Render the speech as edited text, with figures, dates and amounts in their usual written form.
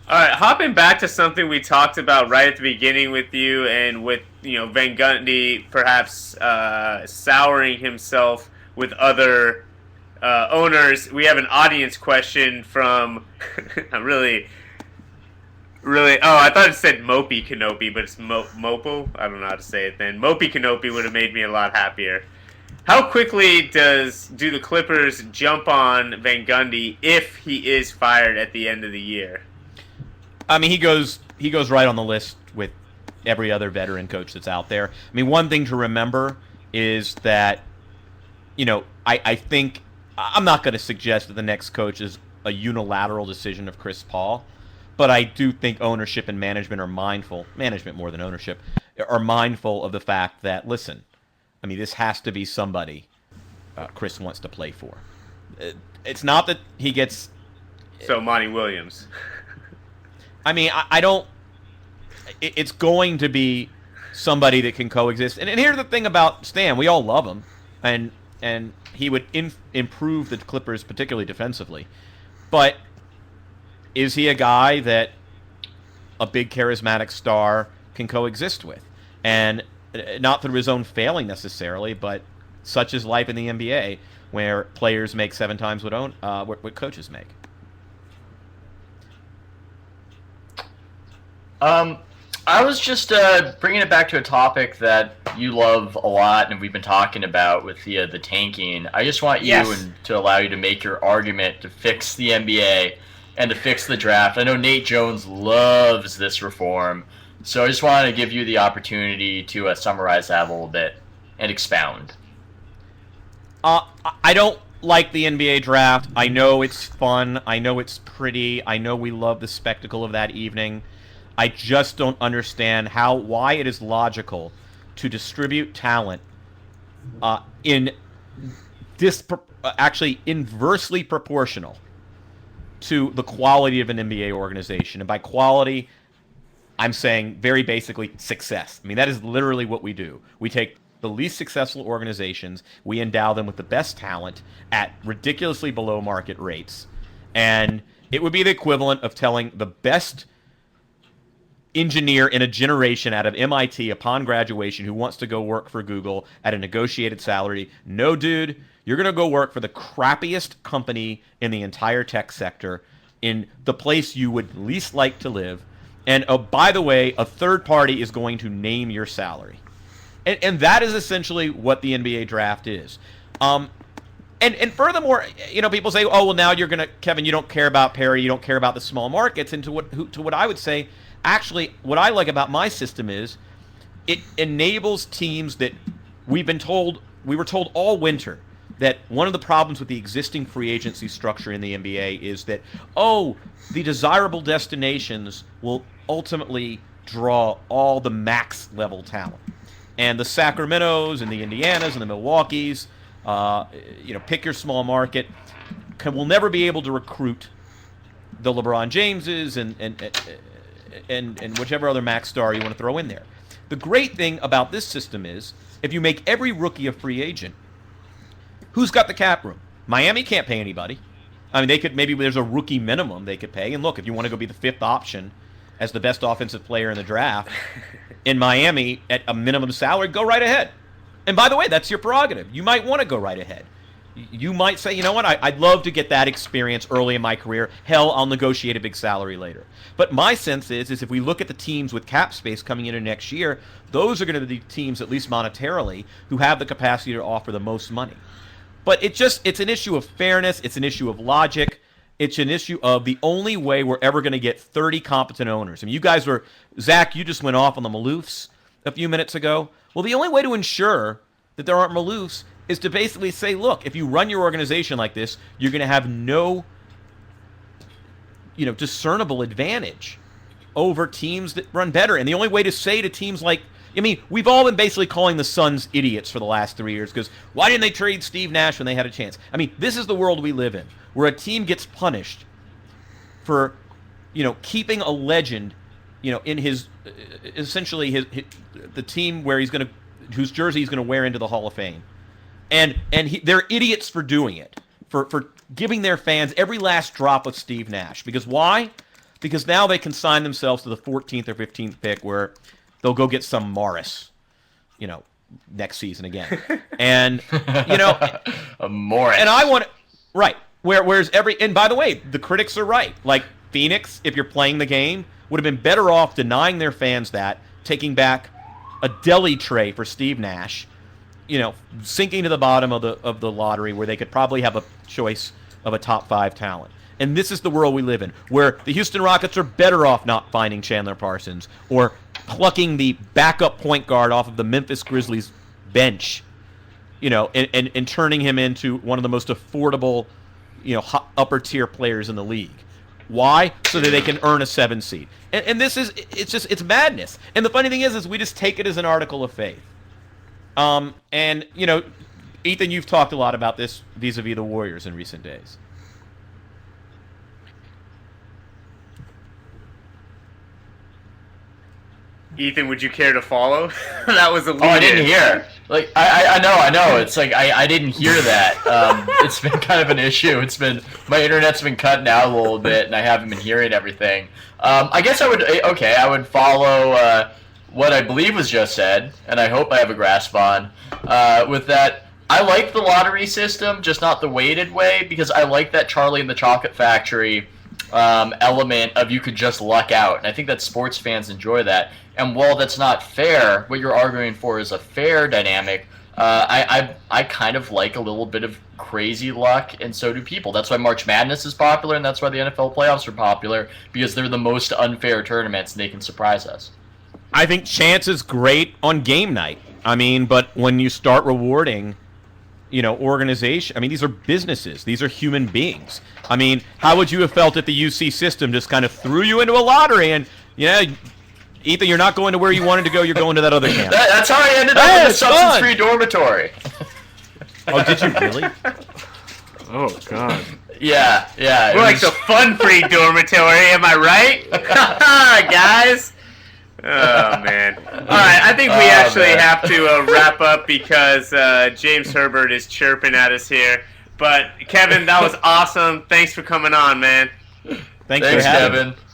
All right, hopping back to something we talked about right at the beginning with you, and with Van Gundy perhaps souring himself with other owners. We have an audience question from I'm really. Oh, I thought it said Mopey Kanopi, but it's Mopo. I don't know how to say it. Then Mopey Kanopi would have made me a lot happier. How quickly do the Clippers jump on Van Gundy if he is fired at the end of the year? I mean, he goes right on the list with every other veteran coach that's out there. I mean, one thing to remember is that, I think I'm not going to suggest that the next coach is a unilateral decision of Chris Paul, but I do think ownership and management are mindful, management more than ownership, are mindful of the fact that, listen, I mean, this has to be somebody Chris wants to play for. It's not that he gets. So Monty Williams. I mean, I don't. It's going to be somebody that can coexist. And here's the thing about Stan: we all love him, and he would improve the Clippers, particularly defensively. But is he a guy that a big charismatic star can coexist with? And not through his own failing necessarily, but such is life in the NBA, where players make 7 times what coaches make. I was just bringing it back to a topic that you love a lot, and we've been talking about with the tanking. I just want you and to allow you to make your argument to fix the NBA and to fix the draft. I know Nate Jones loves this reform, so I just wanted to give you the opportunity to summarize that a little bit and expound. I don't like the NBA draft. I know it's fun. I know it's pretty. I know we love the spectacle of that evening. I just don't understand why it is logical to distribute talent in actually inversely proportional to the quality of an NBA organization. And by quality, I'm saying very basically success. I mean, that is literally what we do. We take the least successful organizations, we endow them with the best talent at ridiculously below market rates. And it would be the equivalent of telling the best engineer in a generation out of MIT upon graduation who wants to go work for Google at a negotiated salary, no, dude, you're going to go work for the crappiest company in the entire tech sector in the place you would least like to live. And oh, by the way, a third party is going to name your salary. And that is essentially what the NBA draft is. And furthermore, people say, oh, well, now you're going to, Kevin, you don't care about Perry, you don't care about the small markets. And to what I would say, actually, what I like about my system is it enables teams that we were told all winter that one of the problems with the existing free agency structure in the NBA is that, the desirable destinations will ultimately draw all the max level talent. And the Sacramentos and the Indianas and the Milwaukees, pick your small market, will never be able to recruit the LeBron Jameses and whichever other max star you want to throw in there. The great thing about this system is if you make every rookie a free agent, who's got the cap room? Miami can't pay anybody. I mean, maybe there's a rookie minimum they could pay. And look, if you want to go be the 5th option as the best offensive player in the draft in Miami at a minimum salary, go right ahead. And by the way, that's your prerogative. You might want to go right ahead. You might say, you know what, I'd love to get that experience early in my career. Hell, I'll negotiate a big salary later. But my sense is if we look at the teams with cap space coming into next year, those are going to be teams, at least monetarily, who have the capacity to offer the most money. But it's an issue of fairness. It's an issue of logic. It's an issue of the only way we're ever going to get 30 competent owners. I mean, Zach, you just went off on the Maloofs a few minutes ago. Well, the only way to ensure that there aren't Maloofs is to basically say, look, if you run your organization like this, you're going to have no, discernible advantage over teams that run better. And the only way to say to teams like, we've all been basically calling the Suns idiots for the last 3 years because why didn't they trade Steve Nash when they had a chance? This is the world we live in, where a team gets punished for, keeping a legend, in his, essentially the team where whose jersey he's going to wear into the Hall of Fame. And they're idiots for doing it, for giving their fans every last drop of Steve Nash. Because why? because now they consign themselves to the 14th or 15th pick where they'll go get some Morris, next season again. And, a Morris. And I want to, right. Whereas and by the way, the critics are right. Like Phoenix, if you're playing the game, would have been better off denying their fans that, taking back a deli tray for Steve Nash, sinking to the bottom of the lottery where they could probably have a choice of a top 5 talent. And this is the world we live in, where the Houston Rockets are better off not finding Chandler Parsons or plucking the backup point guard off of the Memphis Grizzlies bench, and turning him into one of the most affordable, upper tier players in the league. Why? So that they can earn a 7 seed. And this is, it's madness. And the funny thing is we just take it as an article of faith. And, Ethan, you've talked a lot about this vis-a-vis the Warriors in recent days. Ethan, would you care to follow? That was a lead. Oh, I didn't hear. Like, I know. It's like I didn't hear that. It's been kind of an issue. My internet's been cutting out a little bit, and I haven't been hearing everything. I guess I would follow what I believe was just said, and I hope I have a grasp on. With that, I like the lottery system, just not the weighted way, because I like that Charlie and the Chocolate Factory element of you could just luck out, and I think that sports fans enjoy that. And while that's not fair, what you're arguing for is a fair dynamic. I kind of like a little bit of crazy luck, and so do people. That's why March Madness is popular, and that's why the NFL playoffs are popular, because they're the most unfair tournaments, and they can surprise us. I think chance is great on game night. But when you start rewarding, organization, these are businesses. These are human beings. How would you have felt if the UC system just kind of threw you into a lottery and, Ethan, you're not going to where you wanted to go. You're going to that other camp. That's how I ended up in a substance-free dormitory. Oh, did you really? Oh, God. Yeah. We're like the fun-free dormitory, am I right? Guys? Oh, man. All right, I think we have to wrap up because James Herbert is chirping at us here. But, Kevin, that was awesome. Thanks for coming on, man. Thanks for having me. Kevin.